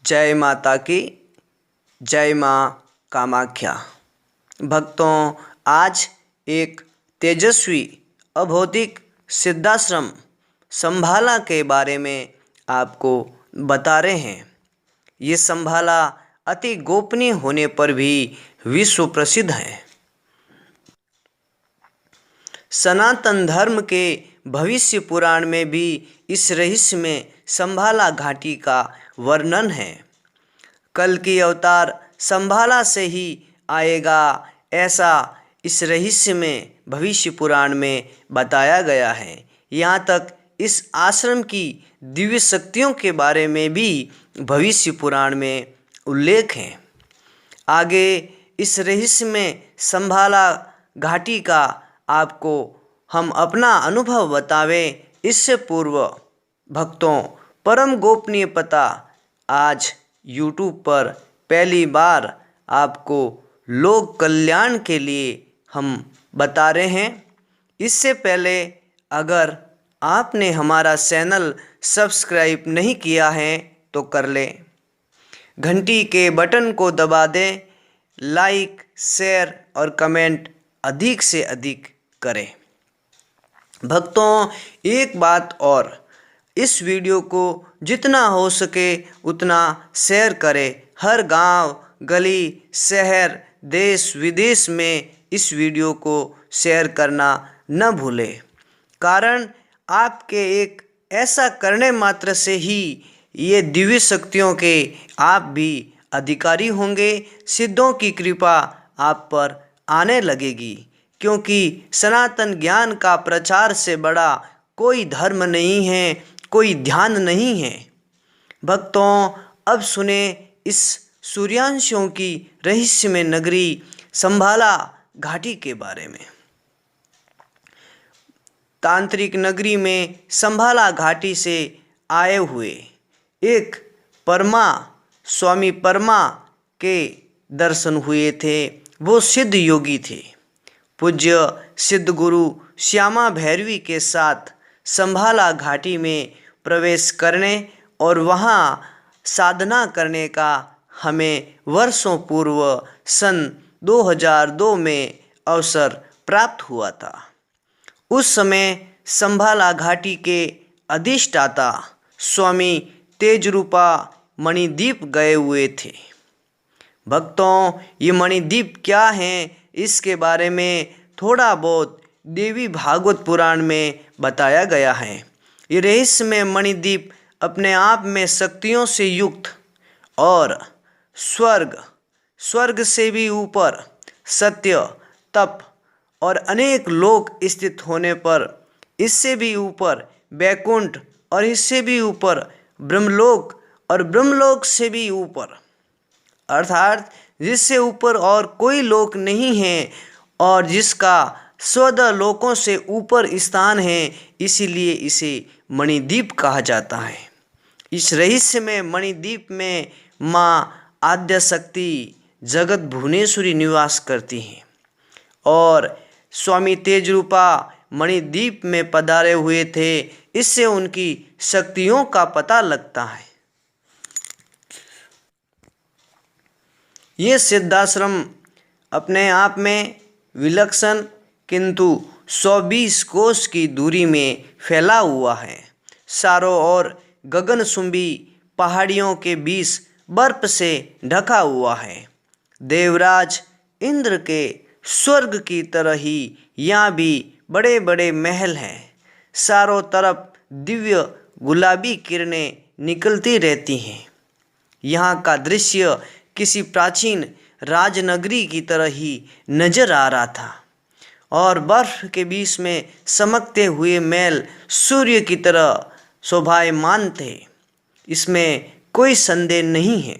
जय माता की जय माँ कामाख्या। भक्तों, आज एक तेजस्वी अभौतिक सिद्धाश्रम संभाला के बारे में आपको बता रहे हैं। ये संभाला अति गोपनीय होने पर भी विश्व प्रसिद्ध है। सनातन धर्म के भविष्य पुराण में भी इस रहस्य में संभाला घाटी का वर्णन है। कल की अवतार संभाला से ही आएगा, ऐसा इस रहस्य में भविष्य पुराण में बताया गया है। यहाँ तक इस आश्रम की दिव्य शक्तियों के बारे में भी भविष्य पुराण में उल्लेख है। आगे इस रहस्य में संभाला घाटी का आपको हम अपना अनुभव बतावें, इससे पूर्व भक्तों, परम गोपनीय पता आज YouTube पर पहली बार आपको लोक कल्याण के लिए हम बता रहे हैं। इससे पहले अगर आपने हमारा चैनल सब्सक्राइब नहीं किया है तो कर लें, घंटी के बटन को दबा दें, लाइक, शेयर और कमेंट अधिक से अधिक करें। भक्तों, एक बात और, इस वीडियो को जितना हो सके उतना शेयर करें। हर गांव, गली, शहर, देश विदेश में इस वीडियो को शेयर करना न भूलें। कारण आपके एक ऐसा करने मात्र से ही ये दिव्य शक्तियों के आप भी अधिकारी होंगे। सिद्धों की कृपा आप पर आने लगेगी, क्योंकि सनातन ज्ञान का प्रचार से बड़ा कोई धर्म नहीं है, कोई ध्यान नहीं है। भक्तों, अब सुने इस सूर्यांशों की रहस्यमय नगरी संभाला घाटी के बारे में। तांत्रिक नगरी में संभाला घाटी से आए हुए एक स्वामी परमा के दर्शन हुए थे। वो सिद्ध योगी थे। पूज्य सिद्ध गुरु श्यामा भैरवी के साथ संभाला घाटी में प्रवेश करने और वहाँ साधना करने का हमें वर्षों पूर्व सन 2002 में अवसर प्राप्त हुआ था। उस समय संभाला घाटी के अधिष्ठाता स्वामी तेजरूपा मणिद्वीप गए हुए थे। भक्तों, ये मणिद्वीप क्या हैं, इसके बारे में थोड़ा बहुत देवी भागवत पुराण में बताया गया है। ये रहस्य में मणिद्वीप अपने आप में शक्तियों से युक्त और स्वर्ग से भी ऊपर सत्य, तप और अनेक लोक स्थित होने पर, इससे भी ऊपर वैकुंठ और इससे भी ऊपर ब्रह्मलोक और ब्रह्मलोक से भी ऊपर, अर्थात जिससे ऊपर और कोई लोक नहीं है और जिसका 14 लोकों से ऊपर स्थान है, इसीलिए इसे मणिद्वीप कहा जाता है। इस रहस्य में मणिद्वीप में माँ आद्यशक्ति जगत भुवनेश्वरी निवास करती हैं और स्वामी तेजरूपा मणिद्वीप में पधारे हुए थे। इससे उनकी शक्तियों का पता लगता है। ये सिद्धाश्रम अपने आप में विलक्षण किंतु 120 कोस की दूरी में फैला हुआ है। चारों ओर गगनचुंबी पहाड़ियों के बीच बर्फ से ढका हुआ है। देवराज इंद्र के स्वर्ग की तरह ही यहाँ भी बड़े बड़े महल हैं। चारों तरफ दिव्य गुलाबी किरणें निकलती रहती हैं। यहाँ का दृश्य किसी प्राचीन राजनगरी की तरह ही नजर आ रहा था और बर्फ के बीच में चमकते हुए महल सूर्य की तरह शोभायमान थे। इसमें कोई संदेह नहीं है।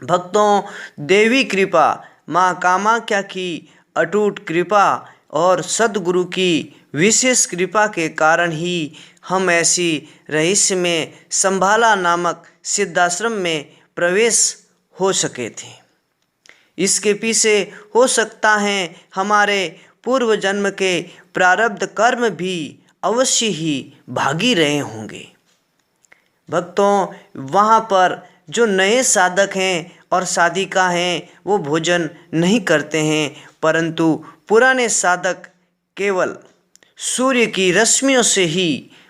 भक्तों, देवी कृपा, माँ कामाख्या की अटूट कृपा और सद्गुरु की विशेष कृपा के कारण ही हम ऐसी रहस्य में संभाला नामक सिद्धाश्रम में प्रवेश हो सके थे। इसके पीछे हो सकता है हमारे पूर्व जन्म के प्रारब्ध कर्म भी अवश्य ही भागी रहे होंगे। भक्तों, वहाँ पर जो नए साधक हैं और साधिका हैं वो भोजन नहीं करते हैं, परंतु पुराने साधक केवल सूर्य की रश्मियों से ही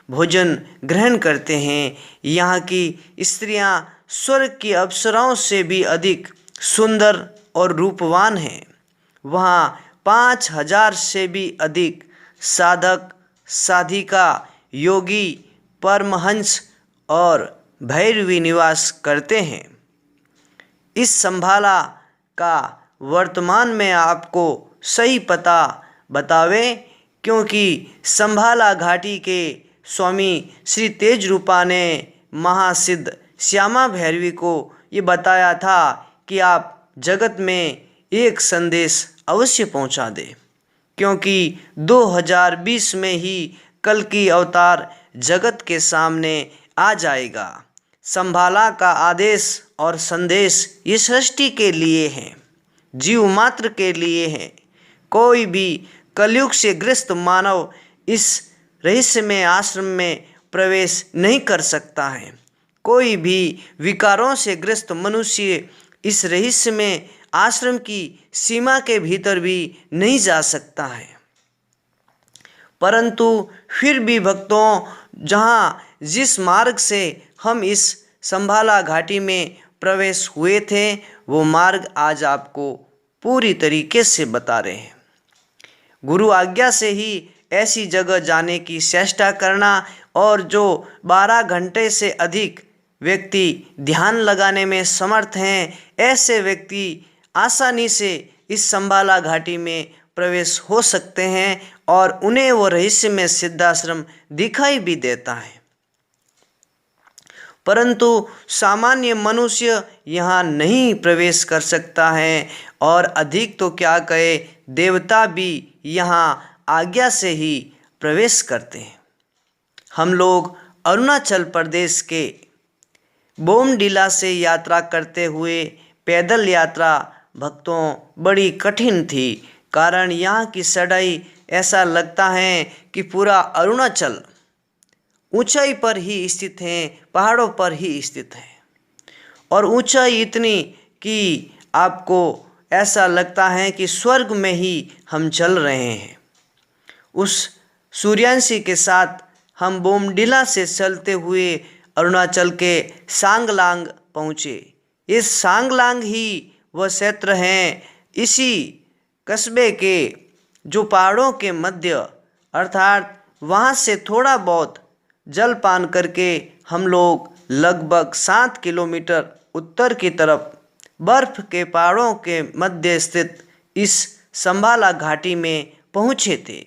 भोजन ग्रहण करते हैं। यहाँ की स्त्रियाँ स्वर्ग की अप्सराओं से भी अधिक सुंदर और रूपवान हैं। वहाँ 5,000 से भी अधिक साधक, साधिका, योगी, परमहंस और भैरवी निवास करते हैं। इस संभाला का वर्तमान में आपको सही पता बतावे, क्योंकि संभाला घाटी के स्वामी श्री तेज रूपा ने महासिद्ध श्यामा भैरवी को ये बताया था कि आप जगत में एक संदेश अवश्य पहुंचा दें, क्योंकि 2020 में ही कल की अवतार जगत के सामने आ जाएगा। संभाला का आदेश और संदेश ये सृष्टि के लिए है, जीव मात्र के लिए है। कोई भी कलयुग से ग्रस्त मानव इस रहस्यमय आश्रम में प्रवेश नहीं कर सकता है। कोई भी विकारों से ग्रस्त मनुष्य इस रहस्यमय आश्रम की सीमा के भीतर भी नहीं जा सकता है। परंतु फिर भी भक्तों, जहाँ जिस मार्ग से हम इस संभाला घाटी में प्रवेश हुए थे, वो मार्ग आज आपको पूरी तरीके से बता रहे हैं। गुरु आज्ञा से ही ऐसी जगह जाने की चेष्टा करना, और जो 12 घंटे से अधिक व्यक्ति ध्यान लगाने में समर्थ हैं, ऐसे व्यक्ति आसानी से इस संभाला घाटी में प्रवेश हो सकते हैं और उन्हें वो रहस्यमय सिद्धाश्रम दिखाई भी देता है। परंतु सामान्य मनुष्य यहाँ नहीं प्रवेश कर सकता है, और अधिक तो क्या कहे, देवता भी यहाँ आज्ञा से ही प्रवेश करते हैं। हम लोग अरुणाचल प्रदेश के बोमडिला से यात्रा करते हुए पैदल यात्रा भक्तों बड़ी कठिन थी, कारण यहाँ की चढ़ाई ऐसा लगता है कि पूरा अरुणाचल ऊंचाई पर ही स्थित है, पहाड़ों पर ही स्थित है, और ऊंचाई इतनी कि आपको ऐसा लगता है कि स्वर्ग में ही हम चल रहे हैं। उस सूर्यांशी के साथ हम बोमडिला से चलते हुए अरुणाचल के सांगलांग पहुँचे। इस सांगलांग ही वह क्षेत्र हैं, इसी कस्बे के जो पहाड़ों के मध्य, अर्थात वहाँ से थोड़ा बहुत जलपान करके हम लोग लगभग 7 किलोमीटर उत्तर की तरफ बर्फ के पहाड़ों के मध्य स्थित इस संभाला घाटी में पहुँचे थे।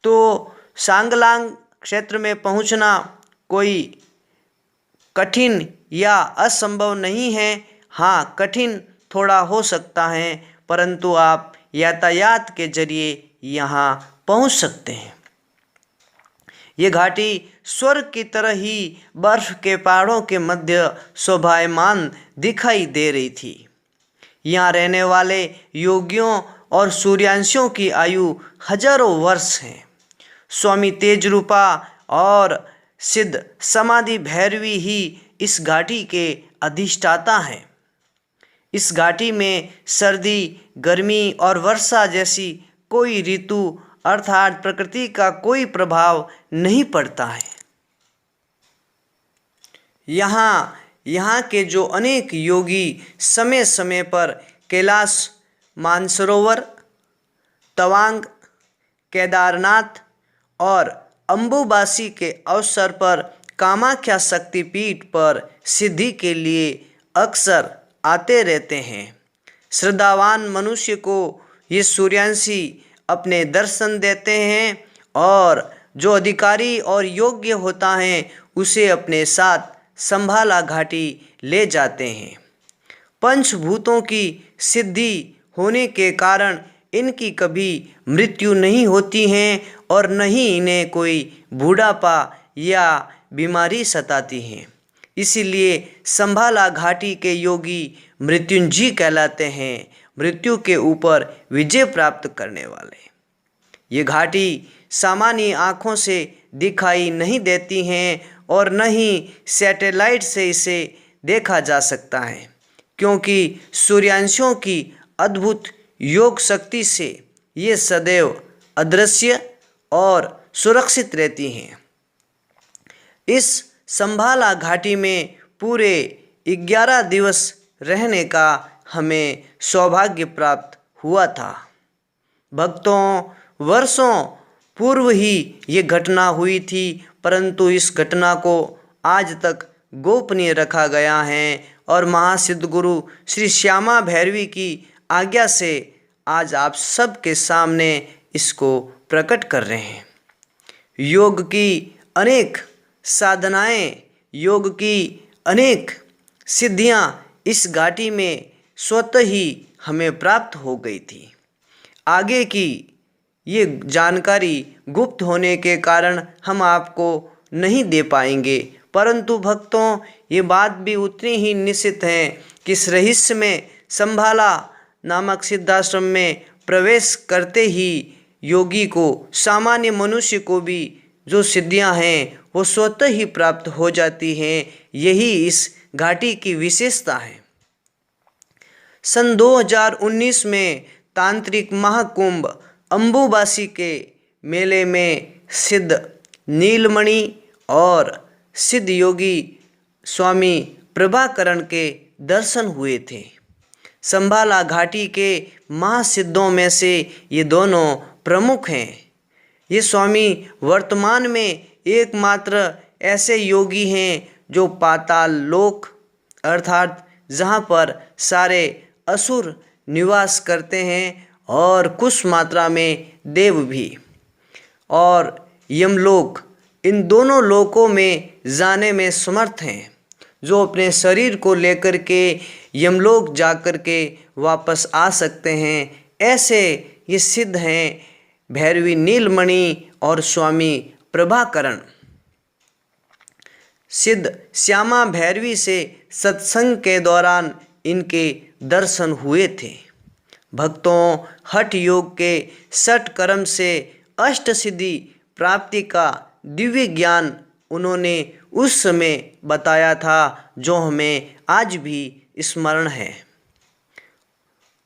तो सांगलांग क्षेत्र में पहुँचना कोई कठिन या असंभव नहीं है। हाँ, कठिन थोड़ा हो सकता है, परंतु आप यातायात के जरिए यहाँ पहुँच सकते हैं। ये घाटी स्वर्ग की तरह ही बर्फ के पहाड़ों के मध्य शोभायमान दिखाई दे रही थी। यहाँ रहने वाले योगियों और सूर्यांशियों की आयु हजारों वर्ष है। स्वामी तेज रूपा और सिद्ध समाधि भैरवी ही इस घाटी के अधिष्ठाता हैं। इस घाटी में सर्दी, गर्मी और वर्षा जैसी कोई ऋतु अर्थात प्रकृति का कोई प्रभाव नहीं पड़ता है। यहाँ के जो अनेक योगी समय समय पर कैलाश मानसरोवर, तवांग, केदारनाथ और अम्बुबासी के अवसर पर कामाख्या शक्तिपीठ पर सिद्धि के लिए अक्सर आते रहते हैं। श्रद्धावान मनुष्य को ये सूर्यांशी अपने दर्शन देते हैं, और जो अधिकारी और योग्य होता है उसे अपने साथ संभाला घाटी ले जाते हैं। पंचभूतों की सिद्धि होने के कारण इनकी कभी मृत्यु नहीं होती है, और न ही इन्हें कोई बूढ़ापा या बीमारी सताती है। इसीलिए संभाला घाटी के योगी मृत्युंजय कहलाते हैं, मृत्यु के ऊपर विजय प्राप्त करने वाले। ये घाटी सामान्य आँखों से दिखाई नहीं देती हैं, और न ही सैटेलाइट से इसे देखा जा सकता है, क्योंकि सूर्यांशों की अद्भुत योग शक्ति से ये सदैव अदृश्य और सुरक्षित रहती हैं। इस संभाला घाटी में पूरे 11 दिवस रहने का हमें सौभाग्य प्राप्त हुआ था। भक्तों, वर्षों पूर्व ही ये घटना हुई थी, परंतु इस घटना को आज तक गोपनीय रखा गया है और महासिद्ध गुरु श्री श्यामा भैरवी की आज्ञा से आज आप सबके सामने इसको प्रकट कर रहे हैं। योग की अनेक साधनाएं, योग की अनेक सिद्धियां इस घाटी में स्वतः ही हमें प्राप्त हो गई थी। आगे की ये जानकारी गुप्त होने के कारण हम आपको नहीं दे पाएंगे, परंतु भक्तों, ये बात भी उतनी ही निश्चित है कि इस रहस्य में संभाला नामक सिद्धाश्रम में प्रवेश करते ही योगी को, सामान्य मनुष्य को भी जो सिद्धियां हैं वो स्वतः ही प्राप्त हो जाती हैं। यही इस घाटी की विशेषता है। सन 2019 में तांत्रिक महाकुंभ अम्बुबासी के मेले में सिद्ध नीलमणि और सिद्ध योगी स्वामी प्रभाकरण के दर्शन हुए थे। संभाला घाटी के महासिद्धों में से ये दोनों प्रमुख हैं। ये स्वामी वर्तमान में एकमात्र ऐसे योगी हैं जो पाताल लोक अर्थात जहाँ पर सारे असुर निवास करते हैं और कुछ मात्रा में देव भी, और यमलोक, इन दोनों लोकों में जाने में समर्थ हैं, जो अपने शरीर को लेकर के यमलोक जाकर के वापस आ सकते हैं। ऐसे ये सिद्ध हैं भैरवी नीलमणि और स्वामी प्रभाकरण। सिद्ध श्यामा भैरवी से सत्संग के दौरान इनके दर्शन हुए थे। भक्तों, हठ योग के षट कर्म से अष्ट सिद्धि प्राप्ति का दिव्य ज्ञान उन्होंने उस समय बताया था, जो हमें आज भी स्मरण है।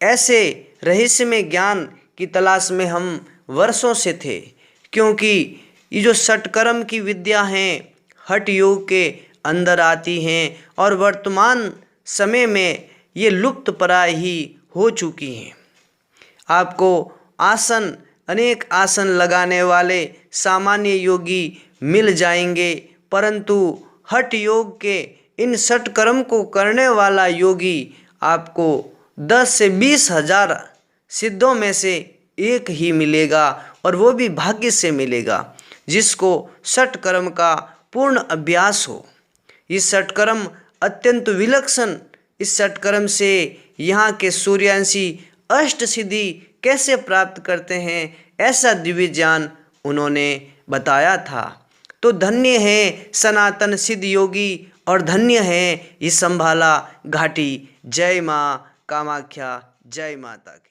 ऐसे रहस्यमय ज्ञान की तलाश में हम वर्षों से थे, क्योंकि ये जो षटकर्म की विद्या हैं हठ योग के अंदर आती हैं और वर्तमान समय में ये लुप्तप्राय ही हो चुकी हैं। आपको आसन, अनेक आसन लगाने वाले सामान्य योगी मिल जाएंगे, परंतु हठ योग के इन षटकर्म को करने वाला योगी आपको 10 से 20 हजार सिद्धों में से एक ही मिलेगा, और वो भी भाग्य से मिलेगा, जिसको षटकर्म का पूर्ण अभ्यास हो। इस षटकर्म अत्यंत विलक्षण, इस षटकर्म से यहाँ के सूर्यांशी अष्ट सिद्धि कैसे प्राप्त करते हैं, ऐसा दिव्य ज्ञान उन्होंने बताया था। तो धन्य है सनातन सिद्ध योगी और धन्य है ये संभाला घाटी। जय माँ कामाख्या, जय माता की।